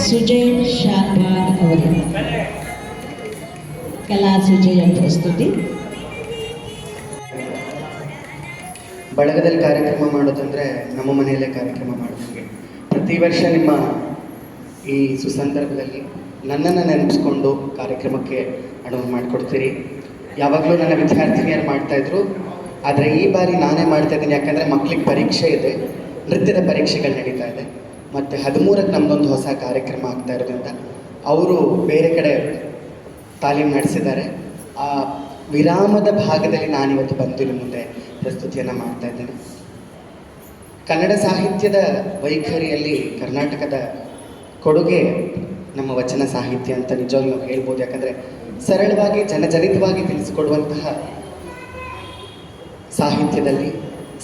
ಸುಜಯ್ ಶಾಬಾಗ್ ಅವರು ಕಲಾ ಸುಜಯ ಪ್ರಸ್ತುತಿ. ಬಳಗದಲ್ಲಿ ಕಾರ್ಯಕ್ರಮ ಮಾಡೋದಂದರೆ ನಮ್ಮ ಮನೆಯಲ್ಲೇ ಕಾರ್ಯಕ್ರಮ ಮಾಡೋದಂಗೆ. ಪ್ರತಿ ವರ್ಷ ನಿಮ್ಮ ಈ ಸುಸಂದರ್ಭದಲ್ಲಿ ನನ್ನನ್ನು ನೆನಪಿಸ್ಕೊಂಡು ಕಾರ್ಯಕ್ರಮಕ್ಕೆ ಅನುವು ಮಾಡಿಕೊಡ್ತೀರಿ. ಯಾವಾಗಲೂ ನನ್ನ ವಿದ್ಯಾರ್ಥಿನಿಯರು ಮಾಡ್ತಾಯಿದ್ರು, ಆದರೆ ಈ ಬಾರಿ ನಾನೇ ಮಾಡ್ತಾಯಿದ್ದೀನಿ. ಯಾಕಂದರೆ ಮಕ್ಕಳಿಗೆ ಪರೀಕ್ಷೆ ಇದೆ, ನೃತ್ಯದ ಪರೀಕ್ಷೆಗಳು ನಡೀತಾ ಇದೆ, ಮತ್ತು 13ಕ್ಕೆ ನಮ್ಮದೊಂದು ಹೊಸ ಕಾರ್ಯಕ್ರಮ ಆಗ್ತಾ ಇರೋದ್ರಿಂದ ಅವರು ಬೇರೆ ಕಡೆ ತಾಲೀಮು ನಡೆಸಿದ್ದಾರೆ. ಆ ವಿರಾಮದ ಭಾಗದಲ್ಲಿ ನಾನಿವತ್ತು ಬಂದು ನಿಮ್ಮ ಮುಂದೆ ಪ್ರಸ್ತುತಿಯನ್ನು ಮಾಡ್ತಾ ಇದ್ದೇನೆ. ಕನ್ನಡ ಸಾಹಿತ್ಯದ ವೈಖರಿಯಲ್ಲಿ ಕರ್ನಾಟಕದ ಕೊಡುಗೆ ನಮ್ಮ ವಚನ ಸಾಹಿತ್ಯ ಅಂತ ನಿಜವಾಗ್ಲೂ ನಾವು ಹೇಳ್ಬೋದು. ಯಾಕಂದರೆ ಸರಳವಾಗಿ ಜನಜನಿತವಾಗಿ ತಿಳಿಸಿಕೊಡುವಂತಹ ಸಾಹಿತ್ಯದಲ್ಲಿ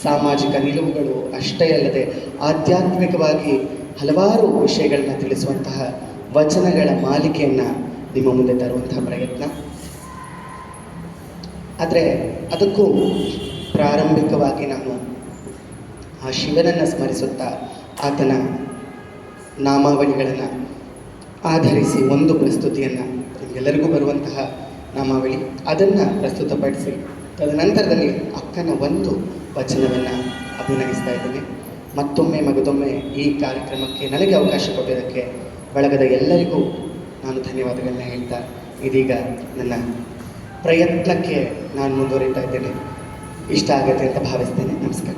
ಸಾಮಾಜಿಕ ನಿಲುವುಗಳು ಅಷ್ಟೇ ಅಲ್ಲದೆ ಆಧ್ಯಾತ್ಮಿಕವಾಗಿ ಹಲವಾರು ವಿಷಯಗಳನ್ನ ತಿಳಿಸುವಂತಹ ವಚನಗಳ ಮಾಲಿಕೆಯನ್ನು ನಿಮ್ಮ ಮುಂದೆ ತರುವಂತಹ ಪ್ರಯತ್ನ. ಆದರೆ ಅದಕ್ಕೂ ಪ್ರಾರಂಭಿಕವಾಗಿ ನಾನು ಆ ಶಿವನನ್ನು ಸ್ಮರಿಸುತ್ತಾ ಆತನ ನಾಮಾವಳಿಗಳನ್ನು ಆಧರಿಸಿ ಒಂದು ಪ್ರಸ್ತುತಿಯನ್ನು, ಎಲ್ಲರಿಗೂ ಬರುವಂತಹ ನಾಮಾವಳಿ, ಅದನ್ನು ಪ್ರಸ್ತುತಪಡಿಸಿ ತದನಂತರದಲ್ಲಿ ಅಕ್ಕನ ಒಂದು ವಚನವನ್ನು ಅಭಿನಯಿಸ್ತಾ ಇದ್ದೇನೆ. ಮತ್ತೊಮ್ಮೆ ಮಗದೊಮ್ಮೆ ಈ ಕಾರ್ಯಕ್ರಮಕ್ಕೆ ನನಗೆ ಅವಕಾಶ ಕೊಟ್ಟಿದ್ದಕ್ಕೆ ಬಳಗದ ಎಲ್ಲರಿಗೂ ನಾನು ಧನ್ಯವಾದಗಳನ್ನ ಹೇಳ್ತಾ ಇದೀಗ ನನ್ನ ಪ್ರಯತ್ನಕ್ಕೆ ನಾನು ಮುಂದುವರಿತಾ ಇದ್ದೇನೆ. ಇಷ್ಟ ಆಗುತ್ತೆ ಅಂತ ಭಾವಿಸ್ತೇನೆ. ನಮಸ್ಕಾರ.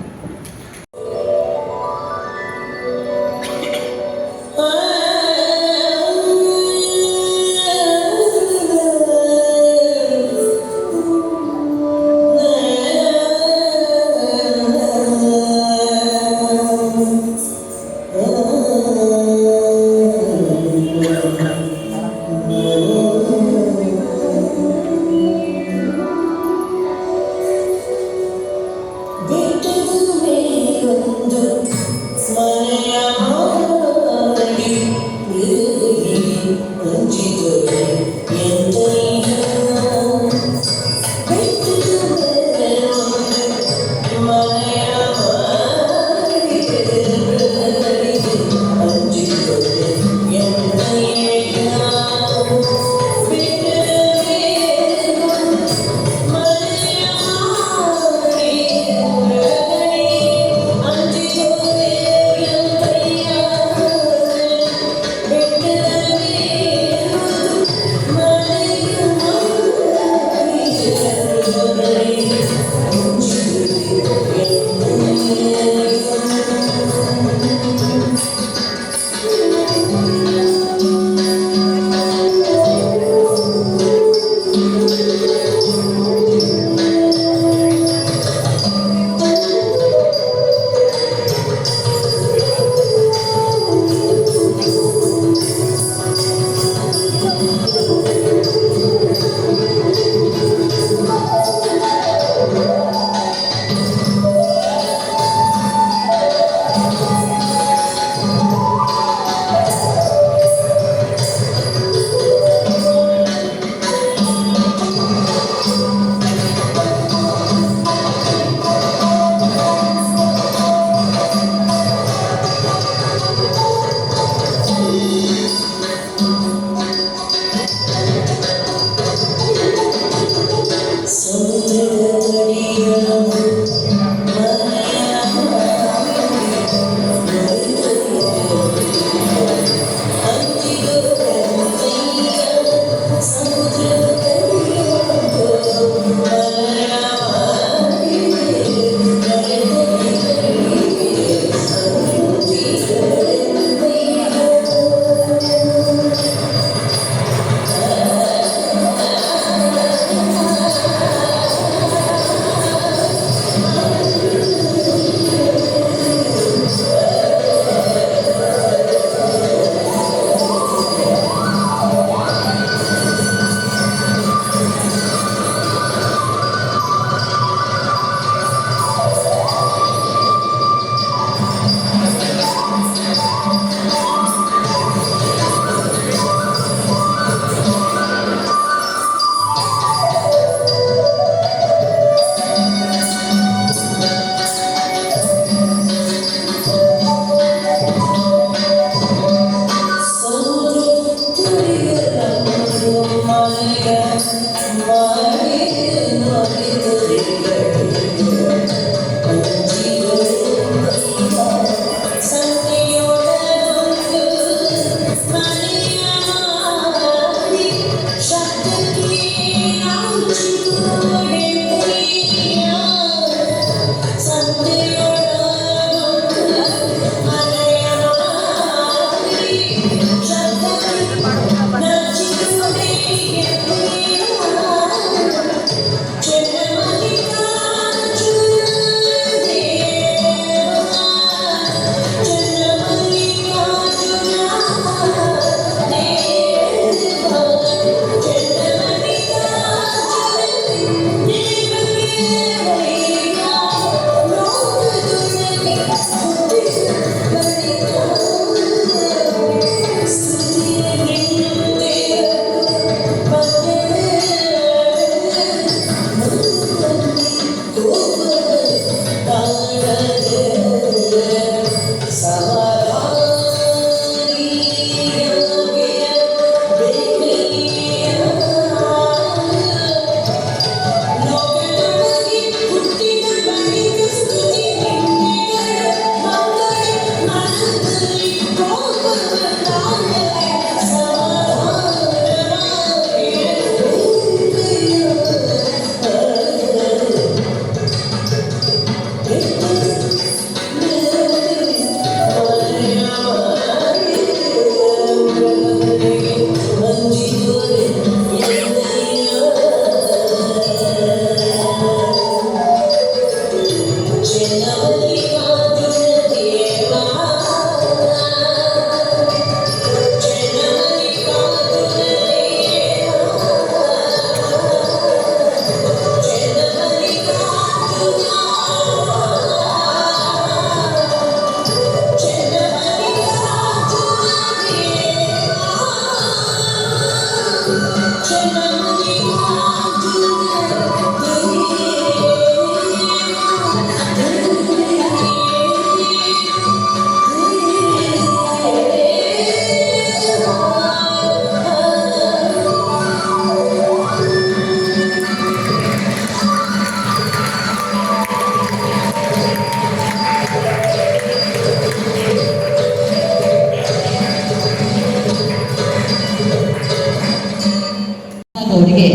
ಅವರಿಗೆ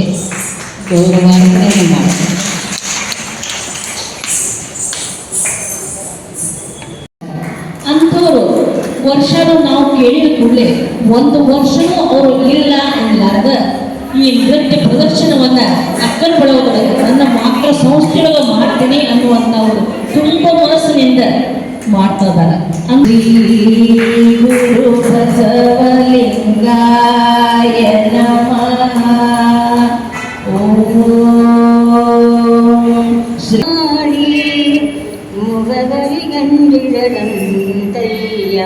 ಗೌರವಾರ್ಪಣೆಯನ್ನು ಮಾಡ್ತಾರೆ. ಅಂಥವರು ವರ್ಷನೂ ನಾವು ಕೇಳಿದ ಕೂಡಲೇ ಒಂದು ವರ್ಷನೂ ಅವರು ಇಲ್ಲ ಅನ್ನಲಾರ್ದ ಈ ನೃತ್ಯ ಪ್ರದರ್ಶನವನ್ನ ಅಕ್ಕನ ಬಳಗದೊಳಗೆ ನನ್ನ ಮಕ್ಕಳ ಸಂಸ್ಥೆಯೊಳಗೆ ಮಾಡ್ತೀನಿ ಅನ್ನುವಂಥ ಅವರು ತುಂಬ ಮನಸ್ಸಿನಿಂದ ಮಾಡ್ತಾ ಇದ್ದಾರೆ. ಗುರು ಬಸವಲಿಂಗಾಯ ನಮಃ. ಓಂ ಶ್ರೀ ಮುಗದರಿಗಂಡಿರದಂತಯ್ಯ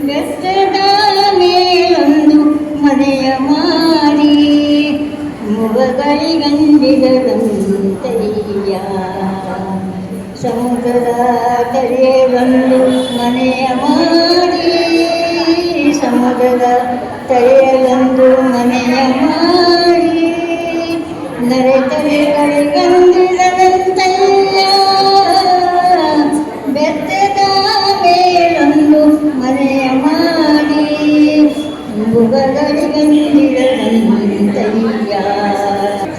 ಬೆಟ್ಟದ ಮೇಲೊಂದು ಮನೆಯ ಮಾರಿ ಮುಗದರಿಗಂಡಿರದಂತಯ್ಯ ಸಮುದ್ರದ ತಲೆಯೊಂದು ಮನೆಯ ಮಾರಿ ಸಮುದ್ರದ ತಲೆಯೊಂದು ಮನೆಯ ಮಾರಿ ನರೆತಲೆಗಳಿಗಂದಿರದಂತಯ್ಯ ಬೆತ್ತದ ಮೇಲೊಂದು ಮನೆಯ ಮಾಡಿ ಮುಗದರಿಗಂದಿರದಂತಯ್ಯ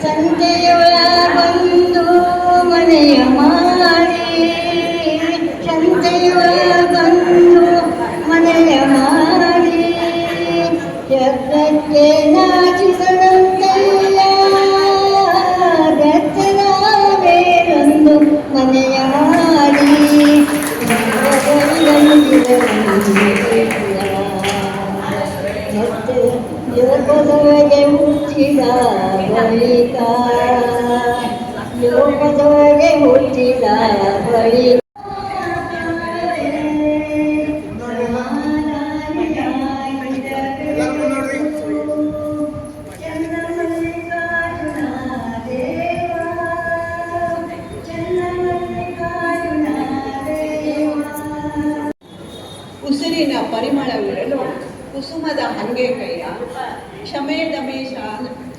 ಸಂತೆಯೊಳ ಬಂದು ಮನೆಯ ಮಾಡಿ ಸಂತೆಯೊಳ ಬಂದು ಮನೆಯ ಮಾಡಿ ಜಗಕ್ಕೆ ನಾಚಿಸದಂತಯ್ಯ ಬೆತ್ತದ ಮೇಲೊಂದು ಮನೆಯ ಮಾಡಿ ಮತ್ತೆ ಯೋಗದೊಳಗೆ ಹುಟ್ಟಿದ ಬಳಿಕ ಯೋಗದೊಳಗೆ ಹುಟ್ಟಿದ ಬಳಿಕ ಉಸಿರಿನ ಪರಿಮಳವಿರಲು ಕುಸುಮದ ಹಂಗೆ ಕೈಯ ಕ್ಷಮೆ ದಮೆ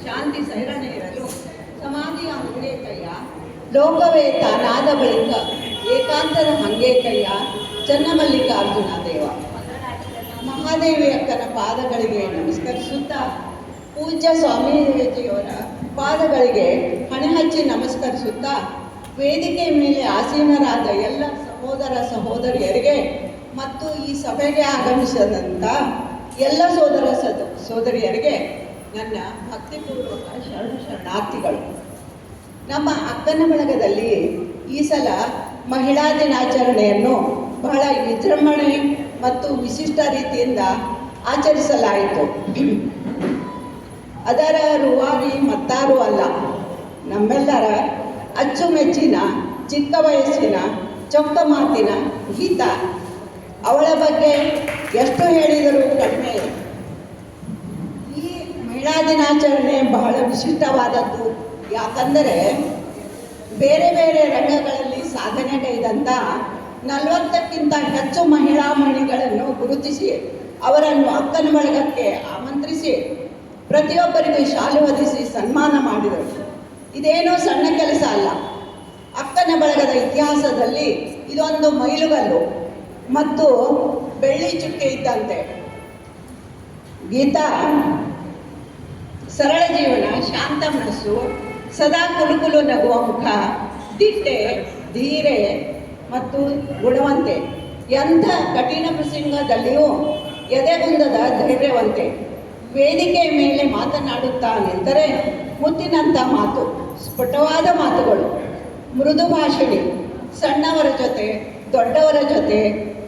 ಶಾಂತಿ ಸೈರಣೆ ಇರಲು ಸಮಾಧಿಯ ಹಂಗೆ ಕೈಯ ಲೋಕವೇ ತಾನಾದ ಬಳಿಕ ಏಕಾಂತದ ಹಂಗೆ ಕೈಯ ಚನ್ನಮಲ್ಲಿಕಾರ್ಜುನ ದೇವ. ಮಹಾದೇವಿ ಅಕ್ಕನ ಪಾದಗಳಿಗೆ ನಮಸ್ಕರಿಸುತ್ತಾ ಪೂಜ್ಯ ಸ್ವಾಮೀಜಿಯವರ ಪಾದಗಳಿಗೆ ಹಣೆ ಹಚ್ಚಿ ನಮಸ್ಕರಿಸುತ್ತಾ ವೇದಿಕೆ ಮೇಲೆ ಆಸೀನರಾದ ಎಲ್ಲ ಸಹೋದರ ಸಹೋದರಿಯರಿಗೆ ಮತ್ತು ಈ ಸಭೆಗೆ ಆಗಮಿಸಿದಂಥ ಎಲ್ಲ ಸೋದರಿಯರಿಗೆ ನನ್ನ ಭಕ್ತಿಪೂರ್ವಕ ಶರಣಾರ್ಥಿಗಳು. ನಮ್ಮ ಅಕ್ಕನ ಬಳಗದಲ್ಲಿ ಈ ಸಲ ಮಹಿಳಾ ದಿನಾಚರಣೆಯನ್ನು ಬಹಳ ವಿಜೃಂಭಣೆ ಮತ್ತು ವಿಶಿಷ್ಟ ರೀತಿಯಿಂದ ಆಚರಿಸಲಾಯಿತು. ಅದರ ರೂವಾರಿ ಮತ್ತಾರೂ ಅಲ್ಲ, ನಮ್ಮೆಲ್ಲರ ಅಚ್ಚುಮೆಚ್ಚಿನ ಚಿಕ್ಕ ವಯಸ್ಸಿನ ಚೊಕ್ಕ ಮಾತಿನ ಗೀತಾ. ಅವಳ ಬಗ್ಗೆ ಎಷ್ಟು ಹೇಳಿದರೂ ಕಡಿಮೆ. ಈ ಮಹಿಳಾ ದಿನಾಚರಣೆ ಬಹಳ ವಿಶಿಷ್ಟವಾದದ್ದು. ಯಾಕಂದರೆ ಬೇರೆ ಬೇರೆ ರಂಗಗಳಲ್ಲಿ ಸಾಧನೆಗೈದಂಥ 40ಕ್ಕಿಂತ ಹೆಚ್ಚು ಮಹಿಳಾ ಮಣಿಗಳನ್ನು ಗುರುತಿಸಿ ಅವರನ್ನು ಅಕ್ಕನ ಬಳಗಕ್ಕೆ ಆಮಂತ್ರಿಸಿ ಪ್ರತಿಯೊಬ್ಬರಿಗೂ ಶಾಲು ಹೊದಿಸಿ ಸನ್ಮಾನ ಮಾಡಿದರು. ಇದೇನೋ ಸಣ್ಣ ಕೆಲಸ ಅಲ್ಲ. ಅಕ್ಕನ ಬಳಗದ ಇತಿಹಾಸದಲ್ಲಿ ಇದೊಂದು ಮೈಲುಗಲ್ಲು ಮತ್ತು ಬೆಳ್ಳಿ ಚುಕ್ಕೆ ಇದ್ದಂತೆ. ಗೀತಾ ಸರಳ ಜೀವನ, ಶಾಂತ ಮನಸ್ಸು, ಸದಾ ಕುಲುಕುಲು ನಗುವ ಮುಖ, ದಿಟ್ಟೆ, ಧೀರೆ ಮತ್ತು ಗುಣವಂತೆ. ಎಂಥ ಕಠಿಣ ಪ್ರಸಂಗದಲ್ಲಿಯೂ ಎದೆಗುಂದದ ಧೈರ್ಯವಂತೆ. ವೇದಿಕೆಯ ಮೇಲೆ ಮಾತನಾಡುತ್ತಾ ನಿಂತರೆ ಮುತ್ತಿನಂಥ ಮಾತು, ಸ್ಫುಟವಾದ ಮಾತುಗಳು, ಮೃದು ಭಾಷಣಿ, ಸಣ್ಣವರ ಜೊತೆ ದೊಡ್ಡವರ ಜೊತೆ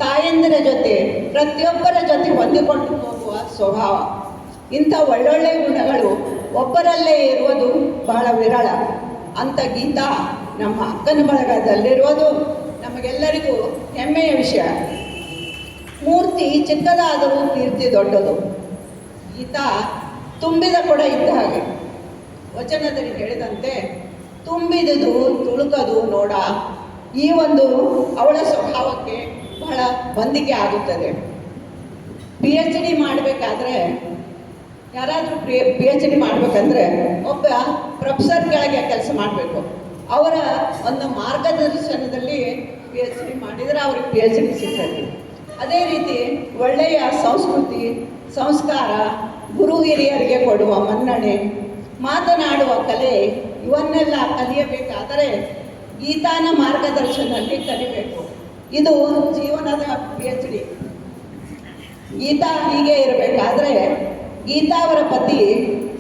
ತಾಯಂದಿರ ಜೊತೆ ಪ್ರತಿಯೊಬ್ಬರ ಜೊತೆ ಹೊಂದಿಕೊಂಡು ಹೋಗುವ ಸ್ವಭಾವ. ಇಂಥ ಒಳ್ಳೊಳ್ಳೆಯ ಗುಣಗಳು ಒಬ್ಬರಲ್ಲೇ ಇರುವುದು ಬಹಳ ವಿರಳ. ಅಂಥ ಗೀತಾ ನಮ್ಮ ಅಕ್ಕನ ಬಳಗದಲ್ಲಿರುವುದು ನಮಗೆಲ್ಲರಿಗೂ ಹೆಮ್ಮೆಯ ವಿಷಯ. ಮೂರ್ತಿ ಚಿಕ್ಕದಾದರೂ ಕೀರ್ತಿ ದೊಡ್ಡದು. ಗೀತಾ ತುಂಬಿದ ಕೊಡ ಇದ್ದ ಹಾಗೆ. ವಚನದಲ್ಲಿ ಹೇಳಿದಂತೆ ತುಂಬಿದುದು ತುಳುಕದು ನೋಡ. ಈ ಒಂದು ಅವಳ ಸ್ವಭಾವಕ್ಕೆ ಬಹಳ ಹೊಂದಿಕೆ ಆಗುತ್ತದೆ. PhD ಮಾಡಬೇಕಾದ್ರೆ ಯಾರಾದರೂ PhD ಮಾಡಬೇಕಂದ್ರೆ ಒಬ್ಬ ಪ್ರೊಫೆಸರ್ ಕೆಳಗೆ ಕೆಲಸ ಮಾಡಬೇಕು. ಅವರ ಒಂದು ಮಾರ್ಗದರ್ಶನದಲ್ಲಿ PhD ಮಾಡಿದರೆ ಅವ್ರಿಗೆ PhD ಸಿಗ್ತದೆ. ಅದೇ ರೀತಿ ಒಳ್ಳೆಯ ಸಂಸ್ಕೃತಿ, ಸಂಸ್ಕಾರ, ಗುರು ಹಿರಿಯರಿಗೆ ಕೊಡುವ ಮನ್ನಣೆ, ಮಾತನಾಡುವ ಕಲೆ ಇವನ್ನೆಲ್ಲ ಕಲಿಯಬೇಕಾದರೆ ಗೀತಾನ ಮಾರ್ಗದರ್ಶನದಲ್ಲಿ ಕಲಿಬೇಕು. ಇದು ಜೀವನದ PhD. ಗೀತಾ ಹೀಗೆ ಇರಬೇಕಾದ್ರೆ ಗೀತಾ ಅವರ ಪತಿ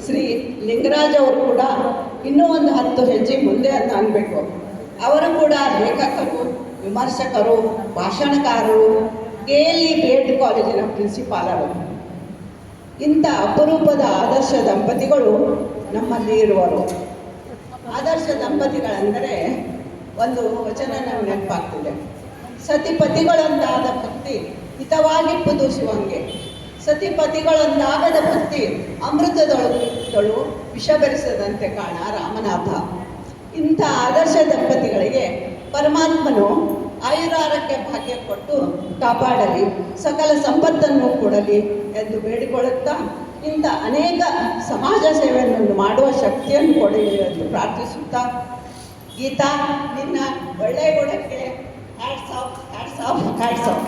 ಶ್ರೀ ಲಿಂಗರಾಜ್ ಅವರು ಕೂಡ ಇನ್ನೂ ಒಂದು 10 ಹೆಜ್ಜೆ ಮುಂದೆ ಅಂತ ಅನ್ಬೇಕು. ಅವರು ಕೂಡ ಲೇಖಕರು, ವಿಮರ್ಶಕರು, ಭಾಷಣಕಾರರು, KLE BEd ಕಾಲೇಜಿನ ಪ್ರಿನ್ಸಿಪಾಲರು. ಇಂಥ ಅಪರೂಪದ ಆದರ್ಶ ದಂಪತಿಗಳು ನಮ್ಮಲ್ಲಿ ಇರುವರು. ಆದರ್ಶ ದಂಪತಿಗಳೆಂದರೆ ಒಂದು ವಚನ ನಮಗೆ ನೆನಪಾಗ್ತಿದೆ. ಸತಿಪತಿಗಳೊಂದಾದ ಭಕ್ತಿ ಹಿತವಾಗಿ ಪುದುಸುವಂಗೆ, ಸತಿಪತಿಗಳೊಂದಾಗದ ಭಕ್ತಿ ಅಮೃತದೊಳು ವಿಷ ಬೆರೆಸದಂತೆ ಕಾಣ ರಾಮನಾಥ. ಇಂಥ ಆದರ್ಶ ದಂಪತಿಗಳಿಗೆ ಪರಮಾತ್ಮನು ಆಯುರಾರೋಗ್ಯ ಭಾಗ್ಯ ಕೊಟ್ಟು ಕಾಪಾಡಲಿ, ಸಕಲ ಸಂಪತ್ತನ್ನು ಕೊಡಲಿ ಎಂದು ಬೇಡಿಕೊಳ್ಳುತ್ತಾ ಇಂಥ ಅನೇಕ ಸಮಾಜ ಸೇವೆಯನ್ನು ಮಾಡುವ ಶಕ್ತಿಯನ್ನು ಕೊಡಲಿ ಎಂದು ಪ್ರಾರ್ಥಿಸುತ್ತಾ, ಗೀತಾ ನಿನ್ನ ಒಳ್ಳೆಯ ಗುಣಕ್ಕೆ ಹ್ಯಾಟ್ಸ್ ಆಫ್.